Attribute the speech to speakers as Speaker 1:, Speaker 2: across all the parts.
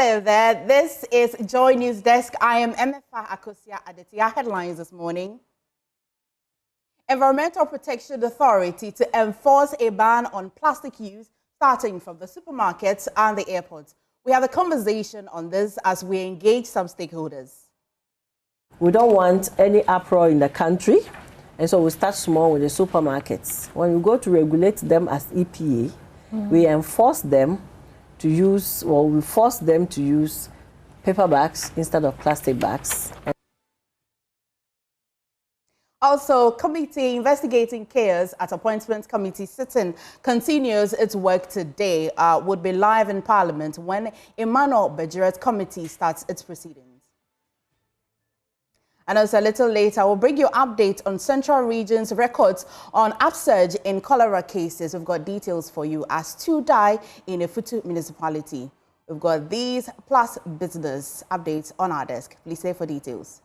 Speaker 1: Hello there, this is Joy News Desk. I am Emefa Akosia Aditya. Headlines this morning. Environmental Protection Authority to enforce a ban on plastic use starting from the supermarkets and the airports. We have a conversation on this as we engage some stakeholders.
Speaker 2: We don't want any uproar in the country, and so we start small with the supermarkets. When we go to regulate them as EPA, we enforce them to use, or we force them to use paper bags instead of plastic bags.
Speaker 1: Also, committee investigating chaos at Appointments Committee sitting continues its work today. Would be live in Parliament when Emmanuel Bejirat's committee starts its proceedings. And also a little later, we'll bring you updates on Central Region's records on upsurge in cholera cases. We've got details for you as 2 die in a Futu municipality. We've got these plus business updates on our desk. Please stay for details.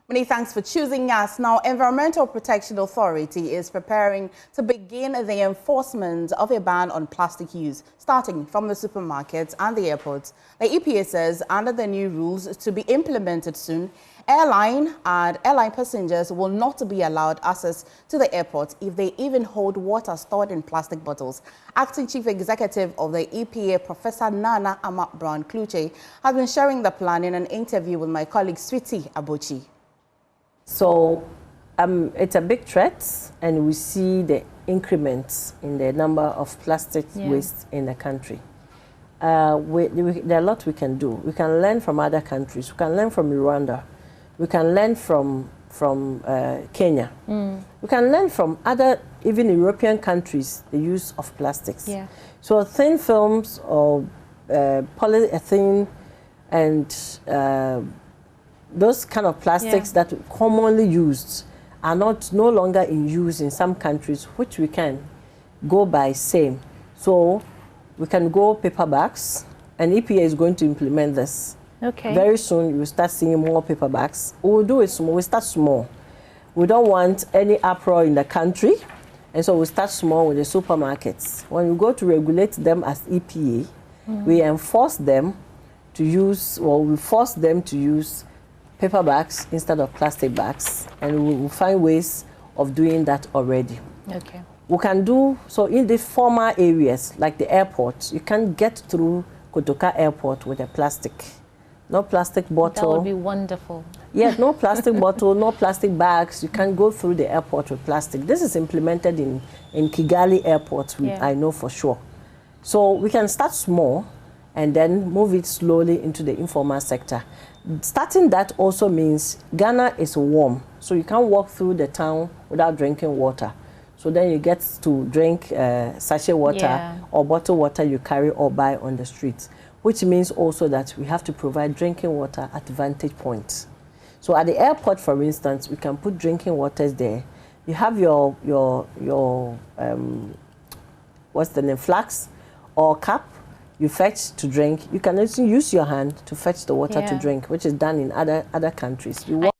Speaker 1: Many thanks for choosing us. Now, Environmental Protection Authority is preparing to begin the enforcement of a ban on plastic use, starting from the supermarkets and the airports. The EPA says under the new rules to be implemented soon, airline passengers will not be allowed access to the airport if they even hold water stored in plastic bottles. Acting Chief Executive of the EPA, Professor Nana Ama Brown-Kluche, has been sharing the plan in an interview with my colleague Sweetie Abochi.
Speaker 2: So it's a big threat, and we see the increments in the number of plastic waste in the country. There are a lot we can do. We can learn from other countries. We can learn from Rwanda. We can learn from Kenya. We can learn from other, even European countries, the use of plastics. So thin films or polyethylene and those kind of plastics that are commonly used are no longer in use in some countries, which we can go by same. So we can go paper bags, and EPA is going to implement this. Very soon you will start seeing more paper bags. We'll do it small. We start small. We don't want any uproar in the country, and so we start small with the supermarkets. When we go to regulate them as EPA, we enforce them to use, or we force them to use paper bags instead of plastic bags, and we will find ways of doing that already. We can do so in the former areas like the airport. You can't get through Kotoka Airport with a plastic. No plastic bottle.
Speaker 3: That would be wonderful.
Speaker 2: Yeah, no plastic bottle, no plastic bags. You can't go through the airport with plastic. This is implemented in Kigali Airport, I know for sure. So we can start small and then move it slowly into the informal sector. Starting that also means Ghana is warm, so you can't walk through the town without drinking water. So then you get to drink sachet water or bottled water you carry or buy on the streets, which means also that we have to provide drinking water at vantage points. So at the airport, for instance, we can put drinking waters there. You have your what's the name, flask or cup. You fetch to drink. You can also use your hand to fetch the water to drink, which is done in other countries.
Speaker 1: Well,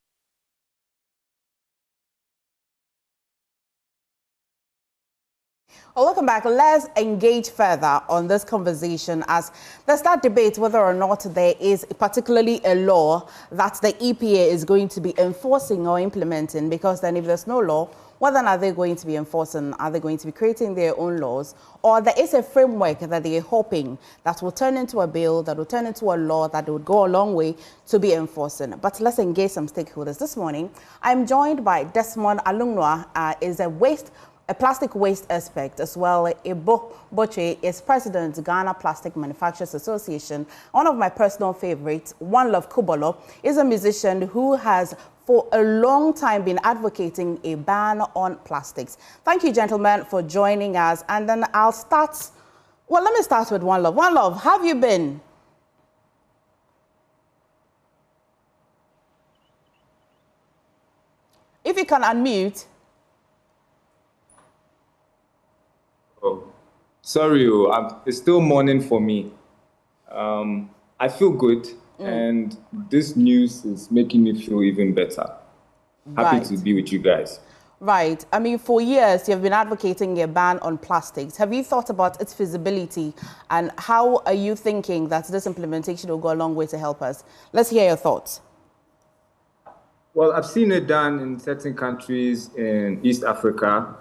Speaker 1: welcome back. Let's engage further on this conversation as there's that debate whether or not there is particularly a law that the EPA is going to be enforcing or implementing, because then if there's no law, whether are they going to be enforcing, are they going to be creating their own laws, or there is a framework that they are hoping that will turn into a bill, that will turn into a law that would go a long way to be enforcing. But let's engage some stakeholders. This morning, I'm joined by Desmond Alunwa, is a plastic waste expert, as well. Ebo Boche is president of Ghana Plastic Manufacturers Association. One of my personal favorites, One Love Kubolo, is a musician who has for a long time been advocating a ban on plastics. Thank you, gentlemen, for joining us. And then I'll start, well, let me start with One Love. One Love, how have you been? If you can unmute.
Speaker 3: Oh, sorry, it's still morning for me. I feel good, and this news is making me feel even better. Happy to be with you guys.
Speaker 1: Right. I mean, for years, you've been advocating a ban on plastics. Have you thought about its feasibility, and how are you thinking that this implementation will go a long way to help us? Let's hear your thoughts.
Speaker 3: Well, I've seen it done in certain countries in East Africa.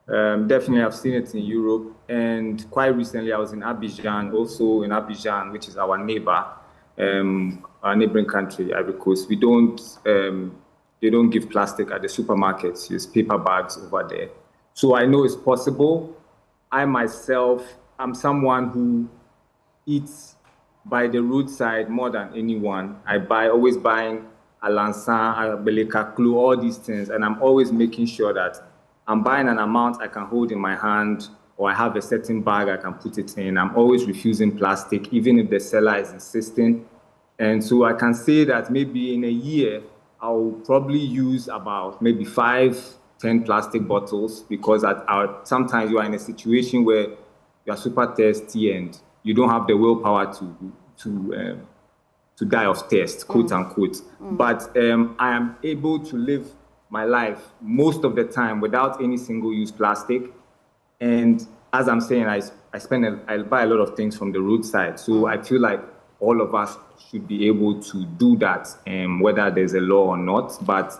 Speaker 3: Definitely, I've seen it in Europe. And quite recently, I was in Abidjan, also in Abidjan, which is our neighbor, our neighboring country, Ivory Coast. They don't give plastic at the supermarkets. Use paper bags over there. So I know it's possible. I myself, I'm someone who eats by the roadside more than anyone. Always buying Alansan, Belekaklu, all these things. And I'm always making sure that I'm buying an amount I can hold in my hand, or I have a certain bag I can put it in. I'm always refusing plastic, even if the seller is insisting. And so I can say that maybe in a year, I'll probably use about maybe 5-10 plastic bottles, because sometimes you are in a situation where you are super thirsty and you don't have the willpower to die of thirst, quote unquote. But I am able to live my life most of the time without any single-use plastic. And as I'm saying, I buy a lot of things from the roadside. So I feel like all of us should be able to do that, whether there's a law or not. But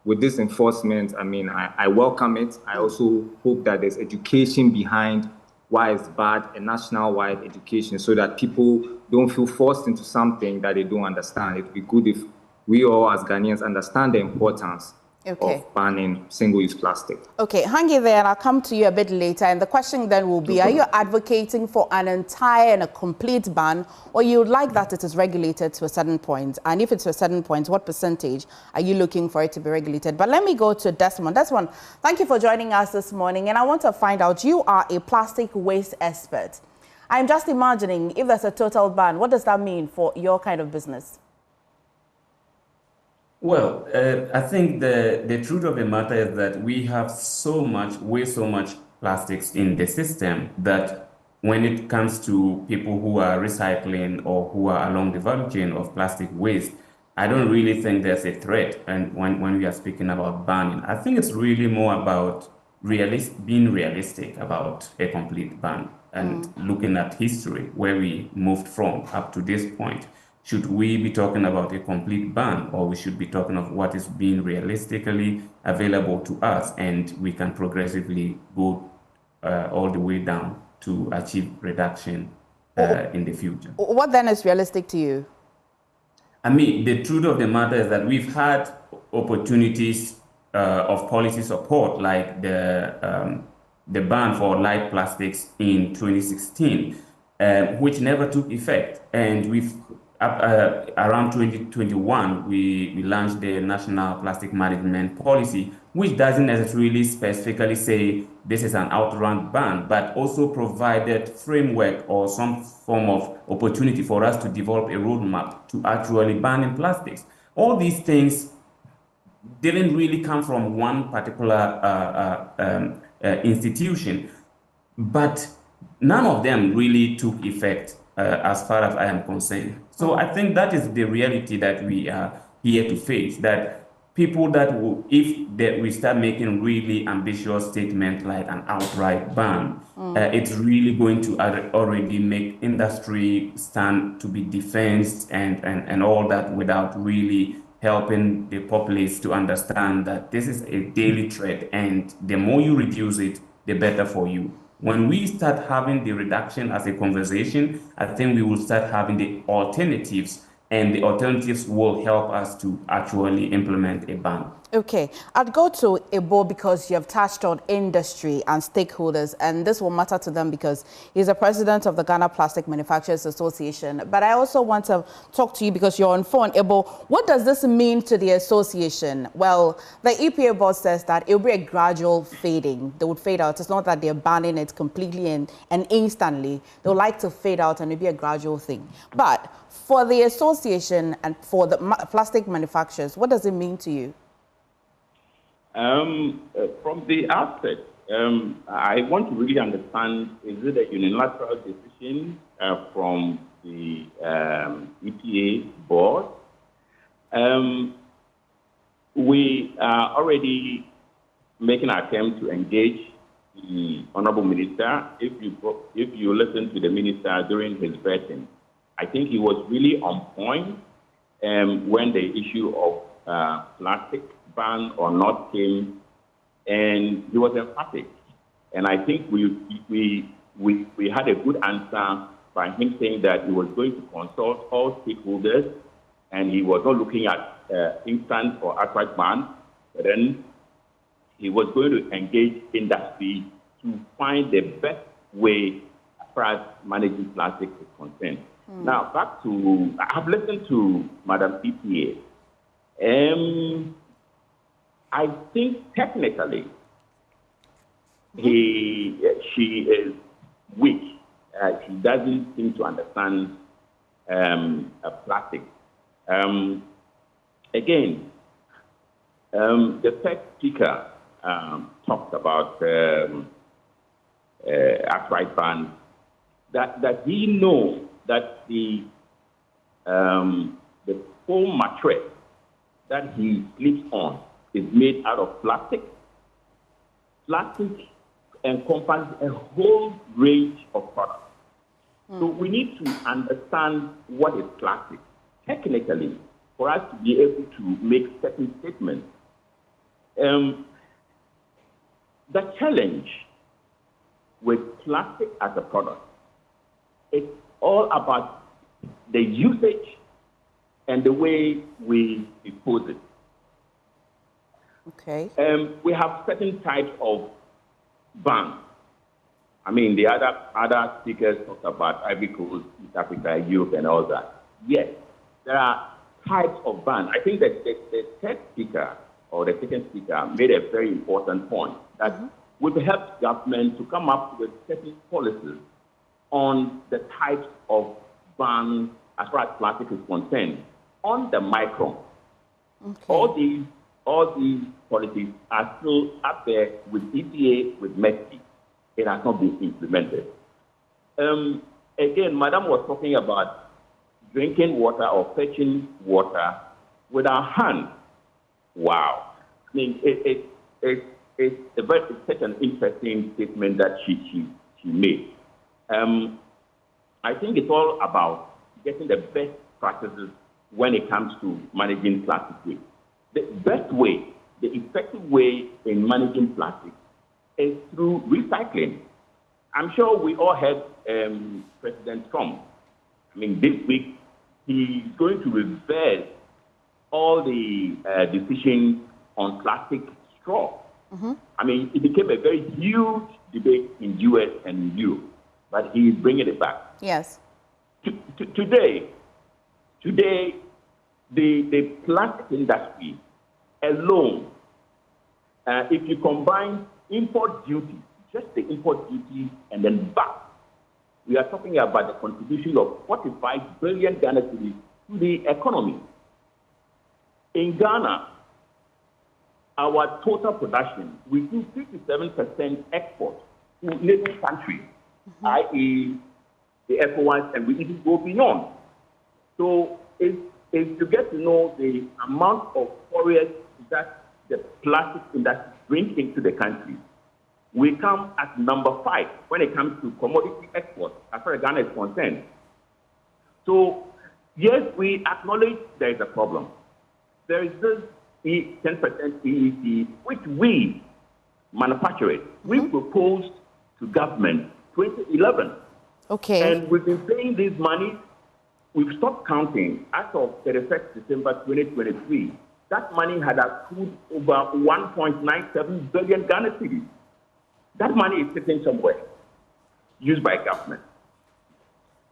Speaker 3: with this enforcement, I mean, I welcome it. I also hope that there's education behind why it's bad, a national-wide education, so that people don't feel forced into something that they don't understand. It would be good if we all as Ghanaians understand the importance of banning single-use plastic.
Speaker 1: Okay, hang in there, and I'll come to you a bit later. And the question then will be, are you advocating for an entire and a complete ban, or you would like that it is regulated to a certain point? And if it's to a certain point, what percentage are you looking for it to be regulated? But let me go to Desmond. Desmond, thank you for joining us this morning. And I want to find out, you are a plastic waste expert. I'm just imagining, if there's a total ban, what does that mean for your kind of business?
Speaker 4: Well, I think the truth of the matter is that we have way so much plastics in the system that when it comes to people who are recycling or who are along the value chain of plastic waste, I don't really think there's a threat. And when we are speaking about banning, I think it's really more about being realistic about a complete ban and looking at history, where we moved from up to this point. Should we be talking about a complete ban, or we should be talking of what is being realistically available to us, and we can progressively go all the way down to achieve reduction in the future?
Speaker 1: What then is realistic to you?
Speaker 4: I mean, the truth of the matter is that we've had opportunities of policy support, like the ban for light plastics in 2016, which never took effect. And we've around 2021, we launched the National Plastic Management Policy, which doesn't necessarily specifically say this is an outright ban, but also provided framework or some form of opportunity for us to develop a roadmap to actually banning plastics. All these things didn't really come from one particular institution, but none of them really took effect as far as I am concerned. So I think that is the reality that we are here to face, that people that will, we start making really ambitious statements like an outright ban, it's really going to already make industry stand to be defensed and all that, without really helping the populace to understand that this is a daily threat, and the more you reduce it, the better for you. When we start having the reduction as a conversation, I think we will start having the alternatives, and the alternatives will help us to actually implement a ban.
Speaker 1: Okay, I'd go to Ebo because you have touched on industry and stakeholders, and this will matter to them because he's the president of the Ghana Plastic Manufacturers Association. But I also want to talk to you because you're on phone. Ebo, what does this mean to the association? Well, the EPA board says that it will be a gradual fading. They would fade out. It's not that they're banning it completely and instantly. They would like to fade out, and it'll be a gradual thing. But for the association and for the plastic manufacturers, what does it mean to you?
Speaker 5: From the outset, I want to really understand, is it a unilateral decision from the EPA board? We are already making an attempt to engage the Honorable Minister. If you listen to the Minister during his vetting, I think he was really on point when the issue of plastic ban or not came, and he was emphatic. And I think we had a good answer by him saying that he was going to consult all stakeholders, and he was not looking at instant or outright ban, but then he was going to engage industry to find the best way as far as managing plastic is concerned. Now, back to, I have listened to Madam EPA. I think technically she is weak. She doesn't seem to understand plastic. Again, the first speaker talked about outright ban. That he knows that the foam mattress that he sleeps on is made out of plastic. Plastic encompasses a whole range of products. So we need to understand what is plastic technically for us to be able to make certain statements. The challenge with plastic as a product, it's all about the usage and the way we dispose it.
Speaker 1: Okay.
Speaker 5: We have certain types of bans. I mean, the other speakers talked about Ivory Coast, East Africa, Europe, and all that. Yes, there are types of bans. I think that the third speaker or the second speaker made a very important point that would help government to come up with certain policies on the types of bans as far as plastic is concerned on the micron. Okay. All these policies are still up there with EPA, with MESI. It has not been implemented. Again, Madam was talking about drinking water or fetching water with our hands. Wow. I mean, it's such an interesting statement that she made. I think it's all about getting the best practices when it comes to managing plastic waste. The best way, the effective way in managing plastic is through recycling. I'm sure we all heard President Trump. I mean, this week, he's going to reverse all the decisions on plastic straw. I mean, it became a very huge debate in the US and in Europe, but he's bringing it back.
Speaker 1: Yes.
Speaker 5: Today, the plastic industry alone, if you combine import duty, just the import duty and then VAT, we are talking about the contribution of 45 billion Ghana cedis to the economy. In Ghana, our total production, we do 57% export to neighboring countries, i.e. the EPA, and we even go beyond. So if you get to know the amount of forests that the plastic industry brings into the country, we come at number 5 when it comes to commodity exports as far as Ghana is concerned. So yes, we acknowledge there is a problem. There is this 10% EEC, which we manufacturers, we proposed to government 2011.
Speaker 1: Okay.
Speaker 5: And we've been paying this money. We've stopped counting as of 31st December 2023. That money had accrued over 1.97 billion Ghana cedis. That money is sitting somewhere, used by government.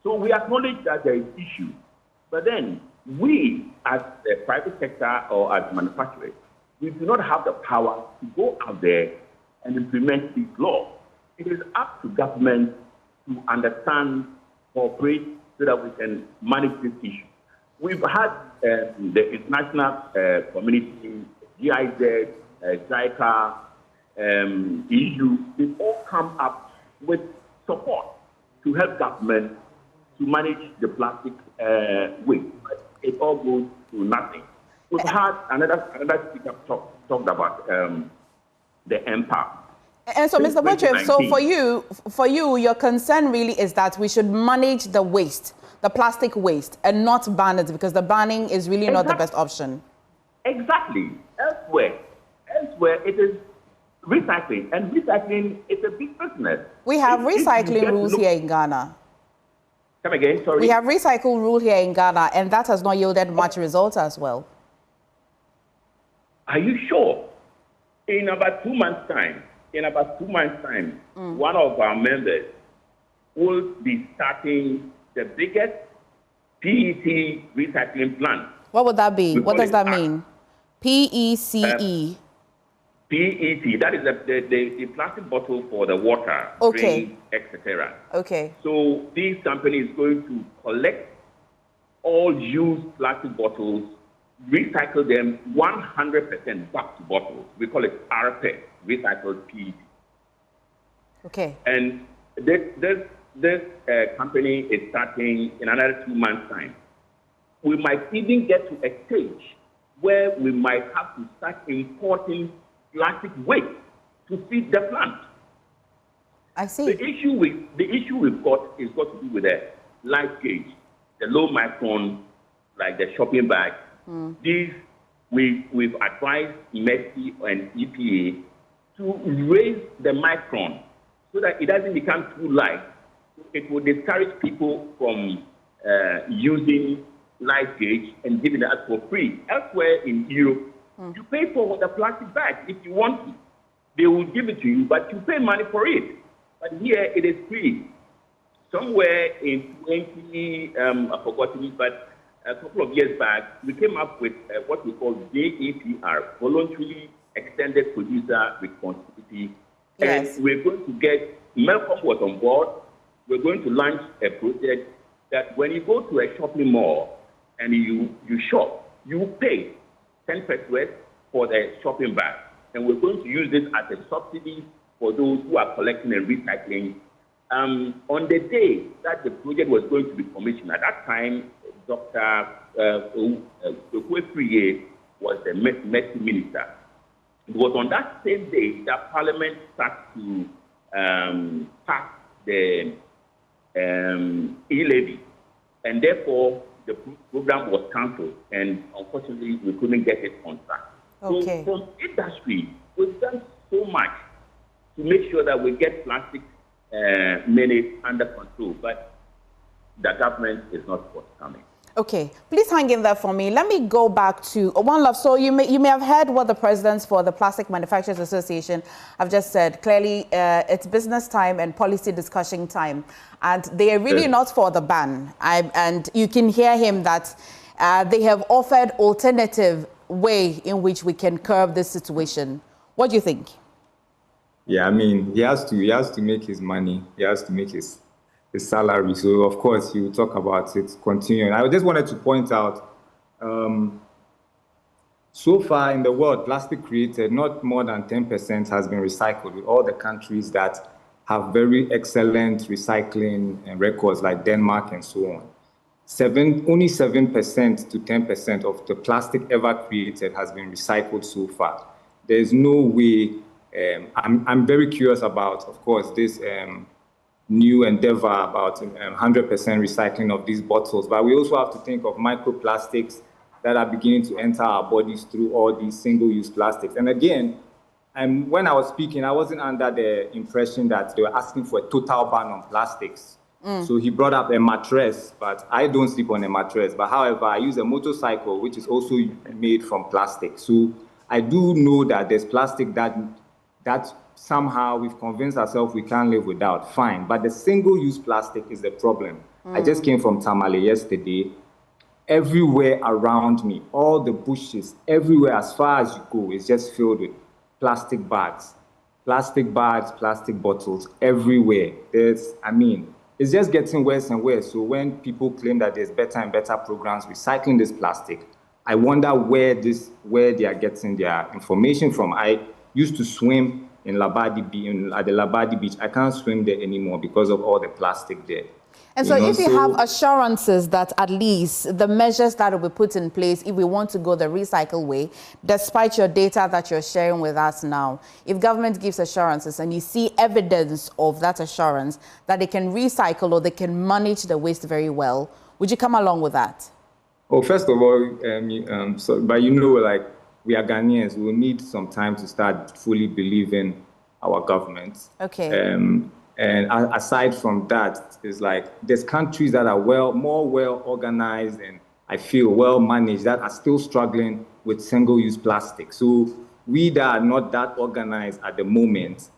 Speaker 5: So we acknowledge that there is issue. But then we, as the private sector or as manufacturers, we do not have the power to go out there and implement these laws. It is up to government to understand, cooperate, so that we can manage this issue. We've had the international community, GIZ, JICA, EU, they all come up with support to help government to manage the plastic waste. But it all goes to nothing. We've had another speaker talked about the EPA.
Speaker 1: And so, Mr. Botchev, so for you, your concern really is that we should manage the waste, the plastic waste, and not ban it, because the banning is really not the best option.
Speaker 5: Exactly. Elsewhere it is recycling, and recycling is a big business.
Speaker 1: We have recycling rules here in Ghana.
Speaker 5: Come again, sorry.
Speaker 1: We have recycle rule here in Ghana, and that has not yielded much results as well.
Speaker 5: Are you sure? In about 2 months' time, one of our members will be starting the biggest PET recycling plant.
Speaker 1: What would that be? What does that mean? PECE.
Speaker 5: PET, that is the plastic bottle for the water,
Speaker 1: okay,
Speaker 5: drink, etc.
Speaker 1: Okay.
Speaker 5: So this company is going to collect all used plastic bottles, recycle them 100% back to bottles. We call it RPET, recycled PET.
Speaker 1: Okay.
Speaker 5: And this company is starting in another 2 months' time. We might even get to a stage where we might have to start importing plastic waste to feed the plant.
Speaker 1: I see.
Speaker 5: The issue we've got is got to do with the life gauge, the low micron, like the shopping bag. These we've advised MESI and EPA to raise the micron so that it doesn't become too light. It will discourage people from using life gauge and giving it for free. Elsewhere in Europe, you pay for the plastic bag if you want to. They will give it to you, but you pay money for it. But here it is free. Somewhere in 20, I've forgotten, but a couple of years back, we came up with what we call VEPR, Voluntary Extended Producer Responsibility.
Speaker 1: Yes.
Speaker 5: And we're going to get, Malcolm was on board, we're going to launch a project that when you go to a shopping mall and you shop, you pay 10 pesos for the shopping bag. And we're going to use this as a subsidy for those who are collecting and recycling. On the day that the project was going to be commissioned, at that time, Dr. Priye was the MESI minister. It was on that same day that Parliament started to pass the e-levy, and therefore the program was cancelled, and unfortunately we couldn't get it on track.
Speaker 1: Okay.
Speaker 5: So from industry, we've done so much to make sure that we get plastic managed under control, but the government is not forthcoming.
Speaker 1: Okay, please hang in there for me. Let me go back to One Love. So you may have heard what the presidents for the Plastic Manufacturers Association have just said. Clearly, it's business time and policy discussion time, and they are really not for the ban. And you can hear him that they have offered alternative way in which we can curb this situation. What do you think?
Speaker 3: Yeah, I mean, he has to make his money. He has to make his salary. So, of course, he will talk about it continuing. I just wanted to point out, so far in the world, plastic created, not more than 10% has been recycled, with all the countries that have very excellent recycling records, like Denmark and so on. Only 7% to 10% of the plastic ever created has been recycled so far. There's no way. I'm very curious about, of course, this new endeavor about 100% recycling of these bottles. But we also have to think of microplastics that are beginning to enter our bodies through all these single-use plastics. And again, when I was speaking, I wasn't under the impression that they were asking for a total ban on plastics. So he brought up a mattress, but I don't sleep on a mattress. But however, I use a motorcycle, which is also made from plastic. So I do know that there's plastic that somehow we've convinced ourselves we can't live without, fine. But the single-use plastic is the problem. I just came from Tamale yesterday. Everywhere around me, all the bushes, everywhere as far as you go, is just filled with plastic bags, plastic bottles, everywhere. It's just getting worse and worse. So when people claim that there's better and better programs recycling this plastic, I wonder where they are getting their information from. I used to swim in Labadi at the Labadi beach. I can't swim there anymore because of all the plastic there.
Speaker 1: And so if you have assurances that at least the measures that will be put in place, if we want to go the recycle way, despite your data that you're sharing with us now, if government gives assurances and you see evidence of that assurance that they can recycle or they can manage the waste very well, would you come along with that?
Speaker 3: Oh, first of all, but you know, like, we are Ghanaians, we will need some time to start fully believing our government.
Speaker 1: Okay.
Speaker 3: And aside from that, it's like there's countries that are more well organized and I feel well managed that are still struggling with single-use plastic. So we that are not that organized at the moment,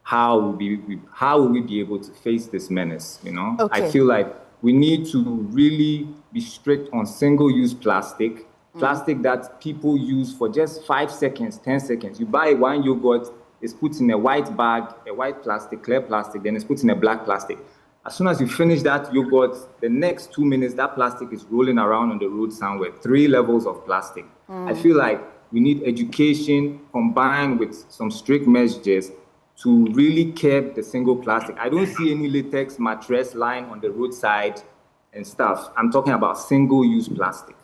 Speaker 3: how will we be able to face this menace? You know,
Speaker 1: okay.
Speaker 3: I feel like we need to really be strict on single-use plastic, plastic that people use for just 5 seconds, 10 seconds. You buy one yogurt. It's put in a white bag, a white plastic, clear plastic, then it's put in a black plastic. As soon as you finish that yogurt, the next 2 minutes, that plastic is rolling around on the road somewhere, 3 levels of plastic. I feel like we need education combined with some strict measures to really curb the single plastic. I don't see any latex mattress lying on the roadside and stuff. I'm talking about single-use plastic.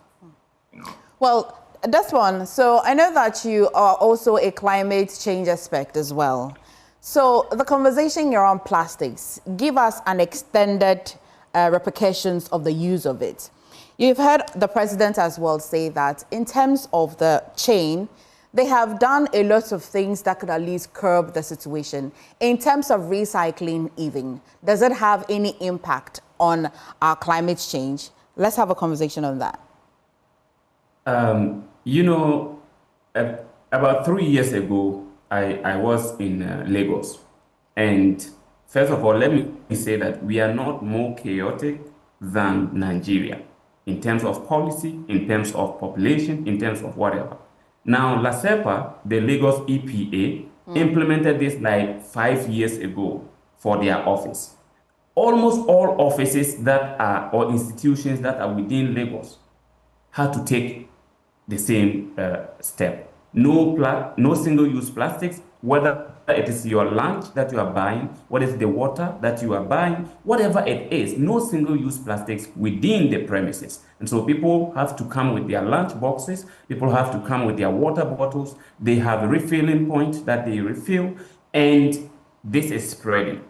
Speaker 3: You know?
Speaker 1: Well, this one, so I know that you are also a climate change expert as well. So the conversation here on plastics, give us an extended repercussions of the use of it. You've heard the president as well say that in terms of the chain, they have done a lot of things that could at least curb the situation. In terms of recycling even, does it have any impact on our climate change? Let's have a conversation on that.
Speaker 4: You know, about 3 years ago, I was in Lagos. And first of all, let me say that we are not more chaotic than Nigeria in terms of policy, in terms of population, in terms of whatever. Now, LASEPA, the Lagos EPA, implemented this like 5 years ago for their office. Almost all offices that are, or institutions that are within Lagos had to take the same step. No single-use plastics, whether it is your lunch that you are buying, what is the water that you are buying, whatever it is, no single-use plastics within the premises. And so people have to come with their lunch boxes, people have to come with their water bottles, they have a refilling point that they refill, and this is spreading.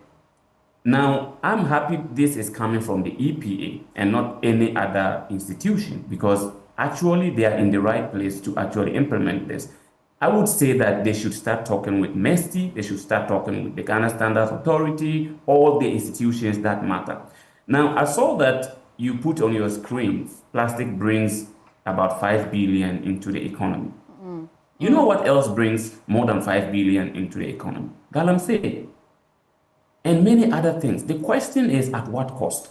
Speaker 4: Now, I'm happy this is coming from the EPA and not any other institution, because actually they are in the right place to actually implement this. I would say that they should start talking with MESTI, they should start talking with the Ghana Standards Authority, all the institutions that matter. Now, I saw that you put on your screen, plastic brings about 5 billion into the economy. You know what else brings more than 5 billion into the economy? Galamsey and many other things. The question is, at what cost?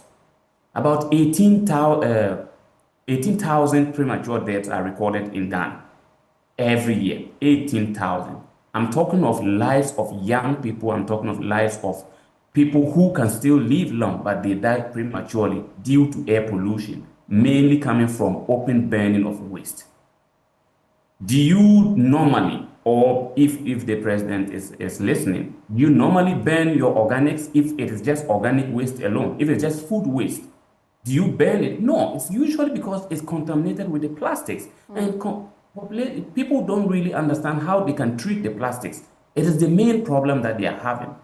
Speaker 4: About 18,000 premature deaths are recorded in Ghana every year. 18,000. I'm talking of lives of young people. I'm talking of lives of people who can still live long, but they die prematurely due to air pollution, mainly coming from open burning of waste. Do you normally, or if the president is listening, you normally burn your organics if it is just organic waste alone, if it's just food waste? Do you burn it? No, it's usually because it's contaminated with the plastics. And people don't really understand how they can treat the plastics. It is the main problem that they are having.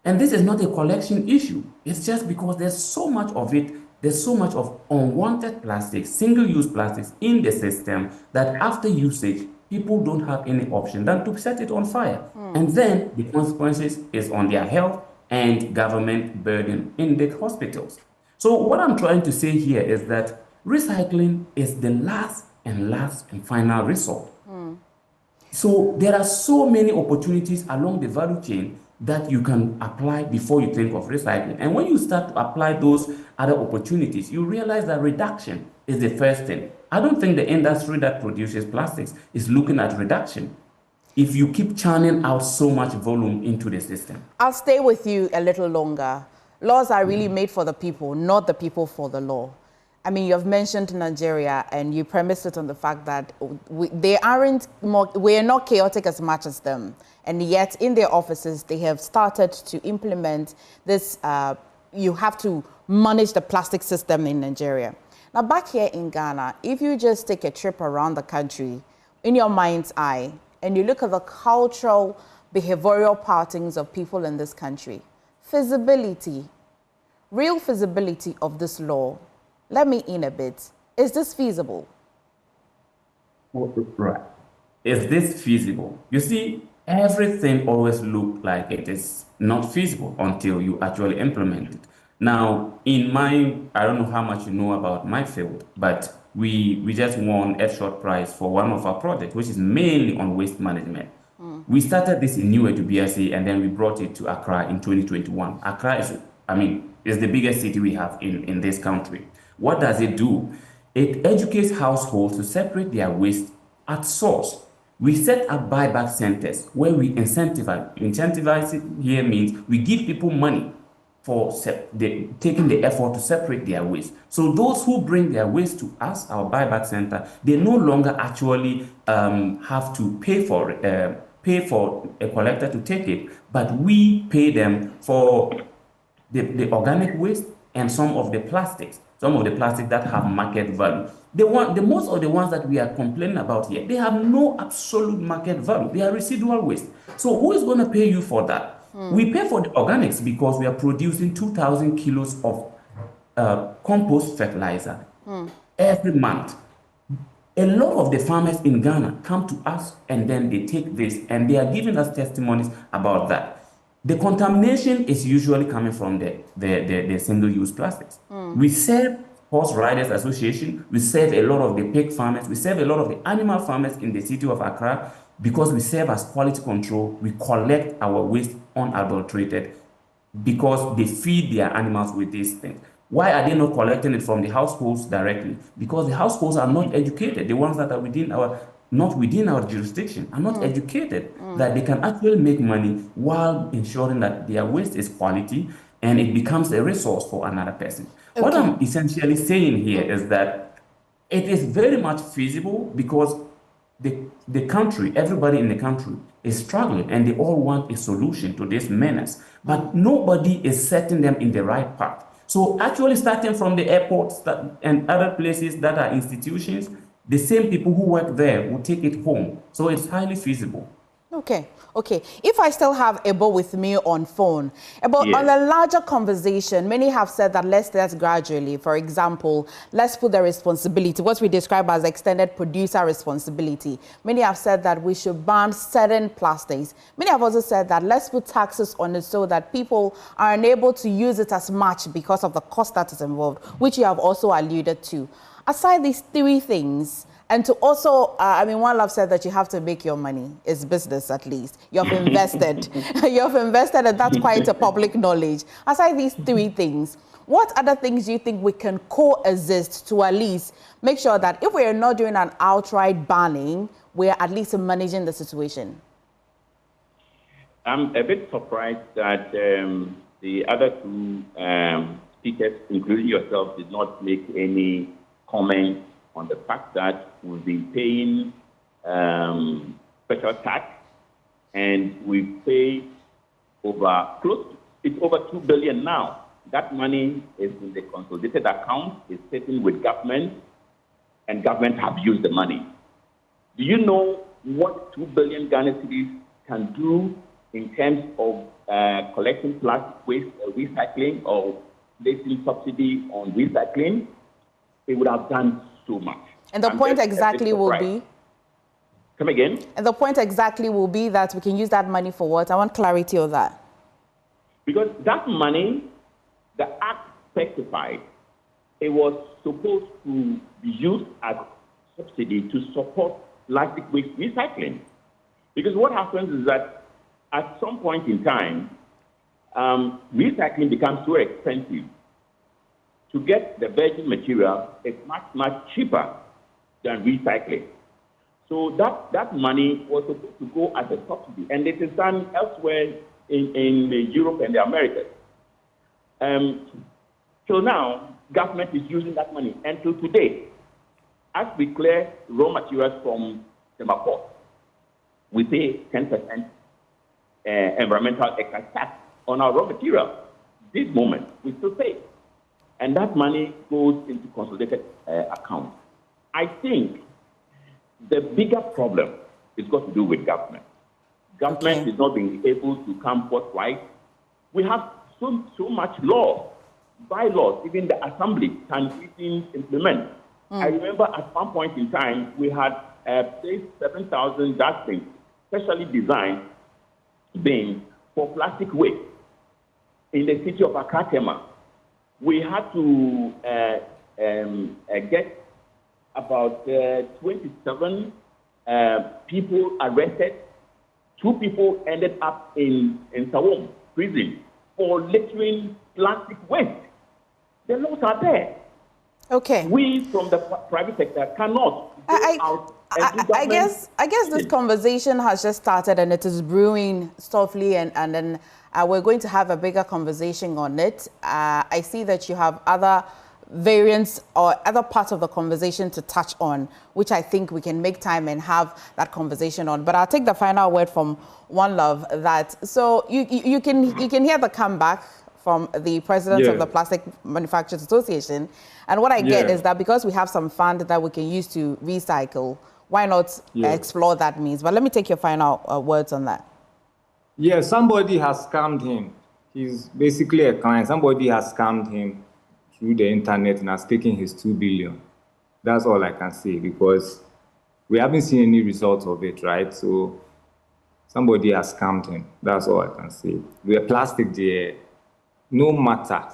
Speaker 4: And this is not a collection issue. It's just because there's so much of it, there's so much of unwanted plastics, single-use plastics in the system that after usage, people don't have any option than to set it on fire. And then the consequences is on their health and government burden in the hospitals. So what I'm trying to say here is that recycling is the last and final resort. So there are so many opportunities along the value chain that you can apply before you think of recycling. And when you start to apply those other opportunities, you realize that reduction is the first thing. I don't think the industry that produces plastics is looking at reduction if you keep churning out so much volume into the system.
Speaker 1: I'll stay with you a little longer. Laws are really made for the people, not the people for the law. I mean, you've mentioned Nigeria, and you premised it on the fact that we're not chaotic as much as them. And yet, in their offices, they have started to implement this, you have to manage the plastic system in Nigeria. Now, back here in Ghana, if you just take a trip around the country, in your mind's eye, and you look at the cultural, behavioral patterns of people in this country, feasibility, real feasibility of this law, let me in a bit. Is this feasible?
Speaker 4: Right. Is this feasible? You see, everything always looks like it is not feasible until you actually implement it. Now, in my, I don't know how much you know about my field, but we just won a short prize for one of our projects, which is mainly on waste management. We started this in New to BSA, and then we brought it to Accra in 2021. Accra is the biggest city we have in this country. What does it do? It educates households to separate their waste at source. We set up buyback centers where we incentivize. Incentivize here means we give people money for taking the effort to separate their waste. So those who bring their waste to us, our buyback center, they no longer actually have to pay for a collector to take it, but we pay them for the organic waste and some of the plastics that have market value. The most of the ones that we are complaining about here, they have no absolute market value. They are residual waste. So who is going to pay you for that? We pay for the organics because we are producing 2,000 kilos of compost fertilizer every month. A lot of the farmers in Ghana come to us and then they take this and they are giving us testimonies about that. The contamination is usually coming from the single-use plastics. We serve Horse Riders Association, we serve a lot of the pig farmers, we serve a lot of the animal farmers in the city of Accra because we serve as quality control. We collect our waste unadulterated because they feed their animals with these things. Why are they not collecting it from the households directly? Because the households are not educated. The ones that are not within our jurisdiction are not educated that they can actually make money while ensuring that their waste is quality and it becomes a resource for another person. Okay. What I'm essentially saying here is that it is very much feasible because the country, everybody in the country is struggling and they all want a solution to this menace, but nobody is setting them in the right path. So actually starting from the airports and other places that are institutions, the same people who work there will take it home. So it's highly feasible.
Speaker 1: Okay. If I still have Ebo with me on phone, Ebo, yes. On a larger conversation, many have said that let's start gradually. For example, let's put the responsibility, what we describe as extended producer responsibility. Many have said that we should ban certain plastics. Many have also said that let's put taxes on it so that people are unable to use it as much because of the cost that is involved, which you have also alluded to. Aside these three things, and to also, one love said that you have to make your money. It's business, at least. You've invested. You've invested, and that's quite a public knowledge. Aside these three things, what other things do you think we can coexist to at least make sure that if we are not doing an outright banning, we are at least managing the situation?
Speaker 5: I'm a bit surprised that the other two speakers, including yourself, did not make any comment on the fact that we'll be paying special tax, and we pay it's over 2 billion now. That money is in the consolidated account, is sitting with government, and government have used the money. Do you know what 2 billion Ghana cedis can do in terms of collecting plastic waste, recycling, or placing subsidy on recycling? It would have done so much.
Speaker 1: And the point exactly will be?
Speaker 5: Come again?
Speaker 1: And the point exactly will be that we can use that money for what? I want clarity on that.
Speaker 5: Because that money, the Act specified, it was supposed to be used as subsidy to support plastic waste recycling. Because what happens is that at some point in time, recycling becomes so expensive. To get the virgin material is much, much cheaper than recycling. So that money was supposed to go as a subsidy, and it is done elsewhere in Europe and the Americas. So now, government is using that money. Until today, as we clear raw materials from the port, we pay 10% environmental excise tax on our raw material. This moment, we still pay. And that money goes into consolidated accounts. I think the bigger problem is got to do with government. Government is not being able to come forthright. We have so much law, bylaws, even the assembly can even implement. I remember at one point in time, we had 7,000 dustbins, specially designed bins for plastic waste in the city of Akatema. We had to get about 27 people arrested. 2 people ended up in Sawom prison for littering plastic waste. The laws are there.
Speaker 1: Okay.
Speaker 5: We from the private sector cannot go out and do
Speaker 1: I guess this conversation has just started and it is brewing softly, and then we're going to have a bigger conversation on it. I see that you have other variants or other parts of the conversation to touch on, which I think we can make time and have that conversation on. But I'll take the final word from One Love. That so you can hear the comeback from the president of the Plastic Manufacturers Association, and what I get is that because we have some fund that we can use to recycle, why not explore that means? But let me take your final words on that.
Speaker 3: Yeah, somebody has scammed him. He's basically a client. Somebody has scammed him through the internet and has taken his 2 billion. That's all I can say, because we haven't seen any results of it, right? So somebody has scammed him. That's all I can say. The plastic there, no matter,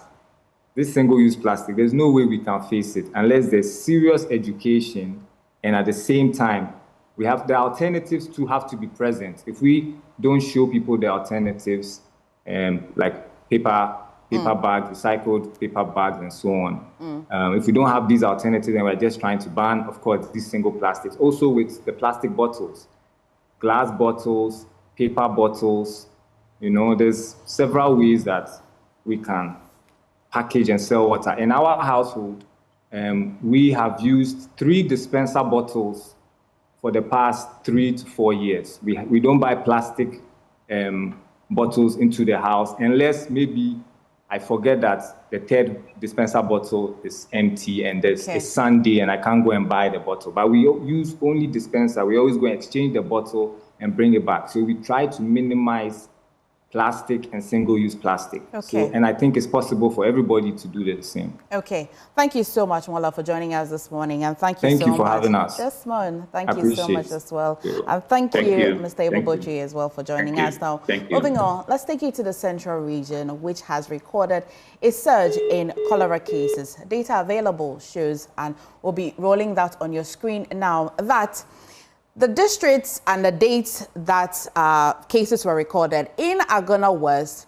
Speaker 3: this single-use plastic, there's no way we can face it unless there's serious education, and at the same time, we have the alternatives to have to be present. If we don't show people the alternatives, like paper bags, recycled paper bags, and so on. If we don't have these alternatives and we're just trying to ban, of course, these single plastics. Also with the plastic bottles, glass bottles, paper bottles, there's several ways that we can package and sell water. In our household, we have used 3 dispenser bottles for the past 3 to 4 years. We don't buy plastic bottles into the house unless maybe I forget that the 3rd dispenser bottle is empty and there's a Sunday and I can't go and buy the bottle. But we use only dispenser. We always go and exchange the bottle and bring it back. So we try to minimize plastic and single-use plastic. So, and I think it's possible for everybody to do the same.
Speaker 1: Okay. Thank you so much, Mola, for joining us this morning. And thank you
Speaker 3: so much. For having us.
Speaker 1: Desmond, thank you so much as well. And thank you, Mr. Ibobochi, as well for joining us. Now, moving on, let's take you to the Central region, which has recorded a surge in cholera cases. Data available shows, and we'll be rolling that on your screen now, that the districts and the dates that cases were recorded in Agona West,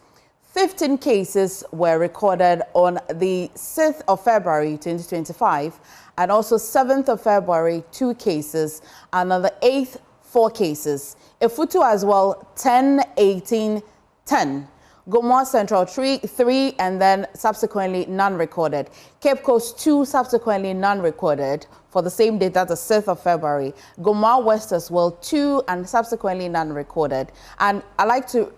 Speaker 1: 15 cases were recorded on the 6th of February 2025, and also 7th of February 2 cases, and on the 8th 4 cases. Efutu as well 10, 18, 10. Gomoa Central 3, and then subsequently none recorded. Cape Coast 2, subsequently none recorded for the same date, that's the 6th of February. Gomoa West as well 2, and subsequently none recorded. And I like to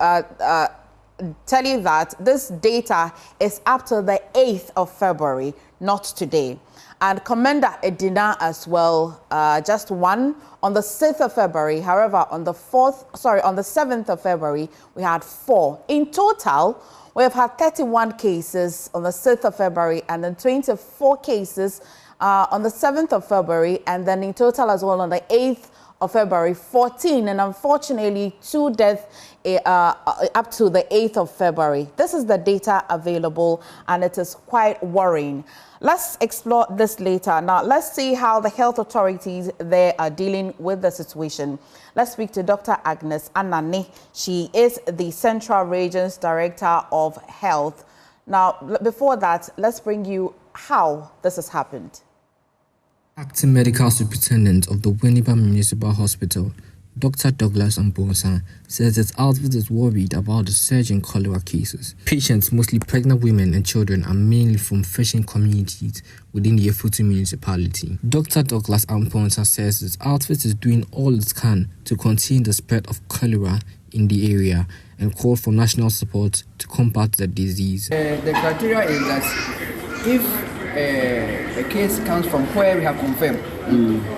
Speaker 1: tell you that this data is up to the 8th of February, not today. And Commander Edina as well, just 1 on the 6th of February. However, on the 7th of February, we had 4. In total, we have had 31 cases on the 6th of February, and then 24 cases on the 7th of February, and then in total as well on the 8th of February, 14, and unfortunately 2 deaths up to the 8th of February. This is the data available, and it is quite worrying. Let's explore this later. Now, let's see how the health authorities there are dealing with the situation. Let's speak to Dr. Agnes Anani. She is the Central Region's Director of Health. Now, before that, let's bring you how this has happened.
Speaker 6: Acting Medical Superintendent of the Winneba Municipal Hospital, Dr. Douglas Amponsa says his outfit is worried about the surge in cholera cases. Patients, mostly pregnant women and children, are mainly from fishing communities within the Efutu municipality. Dr. Douglas Amponsa says his outfit is doing all it can to contain the spread of cholera in the area and called for national support to combat the disease.
Speaker 7: The criteria is that if a case comes from where we have confirmed,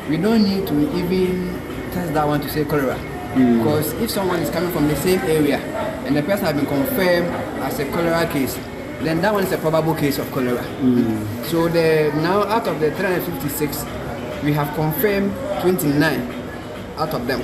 Speaker 7: we don't need to even test that one to say cholera. Because if someone is coming from the same area and the person has been confirmed as a cholera case, then that one is a probable case of cholera. So now out of the 356, we have confirmed 29 out of them.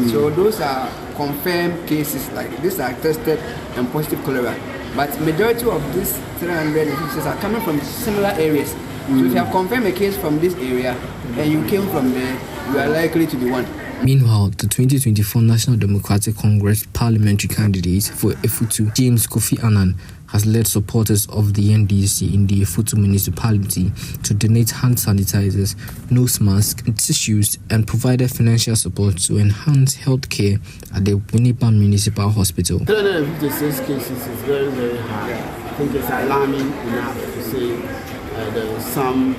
Speaker 7: So those are confirmed cases, like these are tested and positive cholera. But majority of these 356 are coming from similar areas. So if you have confirmed a case from this area and you came from there, you are likely to be one.
Speaker 6: Meanwhile, the 2024 National Democratic Congress parliamentary candidate for Efutu, James Kofi Annan, has led supporters of the NDC in the Efutu municipality to donate hand sanitizers, nose masks, and tissues, and provided financial support to enhance healthcare at the Winnipeg Municipal Hospital.
Speaker 8: 356 cases is very, very high. I think it's alarming enough to say there's some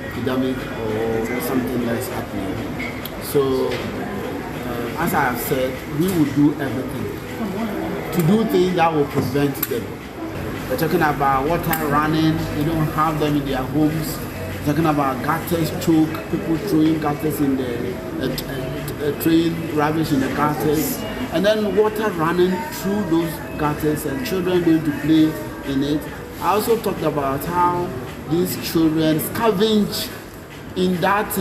Speaker 8: epidemic or something that's happening. So, as I have said, we will do everything to do things that will prevent them. We're talking about water running, they don't have them in their homes. We're talking about gutters choke, people throwing gutters in the throwing rubbish in the gutters, and then water running through those gutters and children going to play in it. I also talked about how these children scavenge in that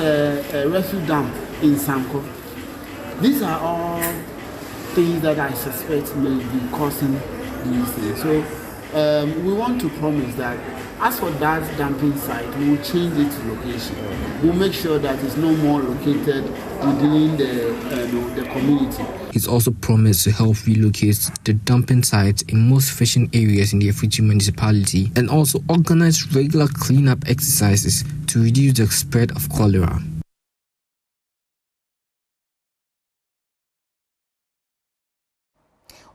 Speaker 8: refuse dump in Sanko. These are all things that I suspect may be causing these things. So we want to promise that as for that dumping site, we will change its location. We'll make sure that it's no more located within the community.
Speaker 6: He's also promised to help relocate the dumping sites in most fishing areas in the Efutu municipality and also organize regular cleanup exercises to reduce the spread of cholera.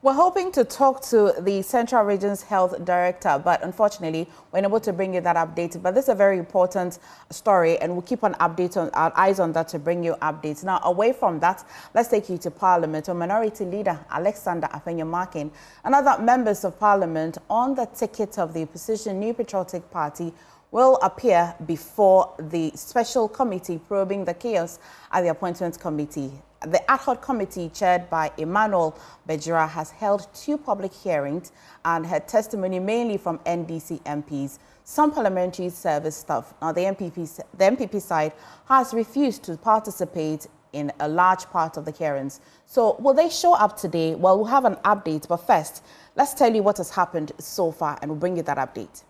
Speaker 1: We're hoping to talk to the Central Region's Health Director, but unfortunately, we're unable to bring you that update. But this is a very important story, and we'll keep an update on our eyes on that to bring you updates. Now, away from that, let's take you to Parliament. Our Minority Leader, Alexander Afenyo-Markin, and other members of Parliament on the ticket of the opposition New Patriotic Party will appear before the special committee probing the chaos at the Appointments Committee. The ad hoc committee chaired by Emmanuel Bejira has held 2 public hearings and heard testimony mainly from NDC MPs, some parliamentary service staff. Now, the MPP side has refused to participate in a large part of the hearings. So will they show up today? Well, we'll have an update, but first, let's tell you what has happened so far, and we'll bring you that update.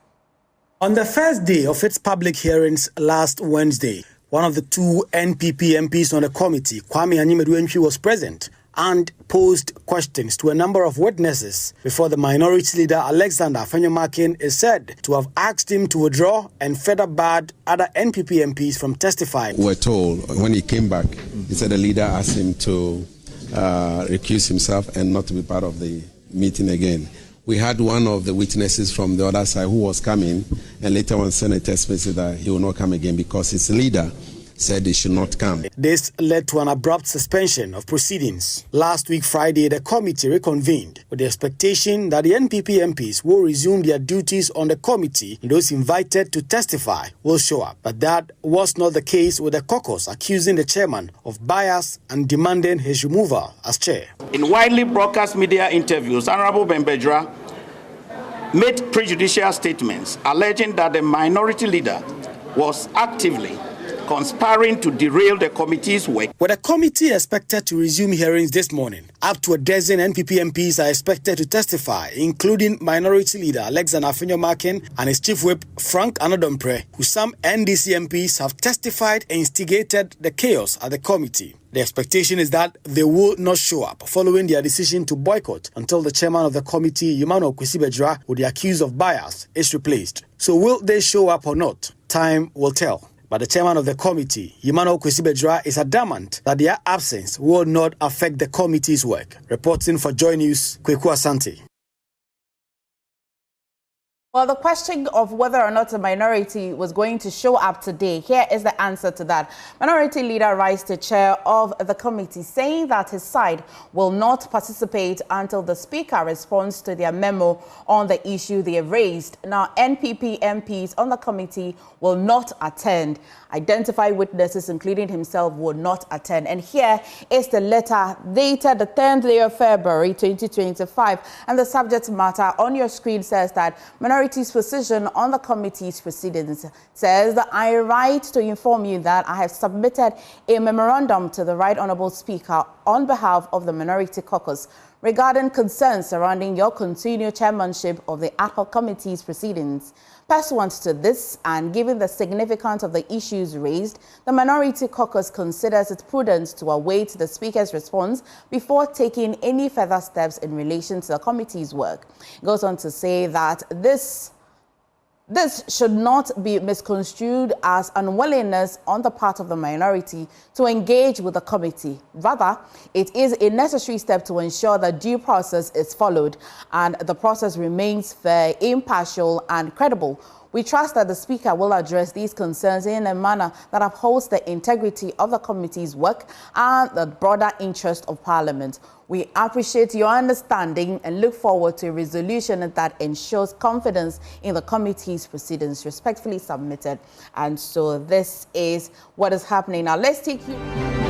Speaker 9: On the first day of its public hearings last Wednesday, one of the 2 NPP MPs on the committee, Kwame Anyimadu, was present and posed questions to a number of witnesses before the Minority Leader Alexander Afenyo-Markin is said to have asked him to withdraw and further barred other NPP MPs from testifying.
Speaker 10: We're told when he came back, he said the leader asked him to recuse himself and not to be part of the meeting again. We had one of the witnesses from the other side who was coming, and later on sent a text message that he will not come again because his leader said he should not come.
Speaker 9: This led to an abrupt suspension of proceedings. Last week, Friday, the committee reconvened with the expectation that the NPP MPs will resume their duties on the committee and those invited to testify will show up. But that was not the case, with the caucus accusing the chairman of bias and demanding his removal as chair.
Speaker 5: In widely broadcast media interviews, Honorable Bejira made prejudicial statements alleging that the minority leader was actively conspiring to derail the committee's work.
Speaker 9: With the committee expected to resume hearings this morning, up to a dozen NPP MPs are expected to testify, including Minority Leader Alexander Afenyo-Markin and his Chief Whip Frank Anodompre, who some NDC MPs have testified instigated the chaos at the committee. The expectation is that they will not show up following their decision to boycott until the chairman of the committee, Emmanuel Bejira, who they accused of bias, is replaced. So will they show up or not? Time will tell. But the chairman of the committee, Emmanuel Kwesi-Bedzua, is adamant that their absence will not affect the committee's work. Reporting for Joy News, Kweku Asante.
Speaker 1: Well, the question of whether or not a minority was going to show up today, here is the answer to that. Minority Leader Rice, the chair of the committee, saying that his side will not participate until the Speaker responds to their memo on the issue they raised. Now, NPP MPs on the committee will not attend. Identified witnesses, including himself, will not attend. And here is the letter dated the 10th day of February 2025. And the subject matter on your screen says that minority's position on the committee's proceedings says that I write to inform you that I have submitted a memorandum to the Right Honourable Speaker on behalf of the Minority Caucus regarding concerns surrounding your continued chairmanship of the ad hoc committee's proceedings. Pursuant to this, and given the significance of the issues raised, the Minority Caucus considers it prudent to await the Speaker's response before taking any further steps in relation to the committee's work. It goes on to say that this should not be misconstrued as unwillingness on the part of the minority to engage with the committee. Rather, it is a necessary step to ensure that due process is followed and the process remains fair, impartial, and credible. We trust that the Speaker will address these concerns in a manner that upholds the integrity of the committee's work and the broader interest of Parliament. We appreciate your understanding and look forward to a resolution that ensures confidence in the committee's proceedings. Respectfully submitted. And so this is what is happening. Now, let's take you...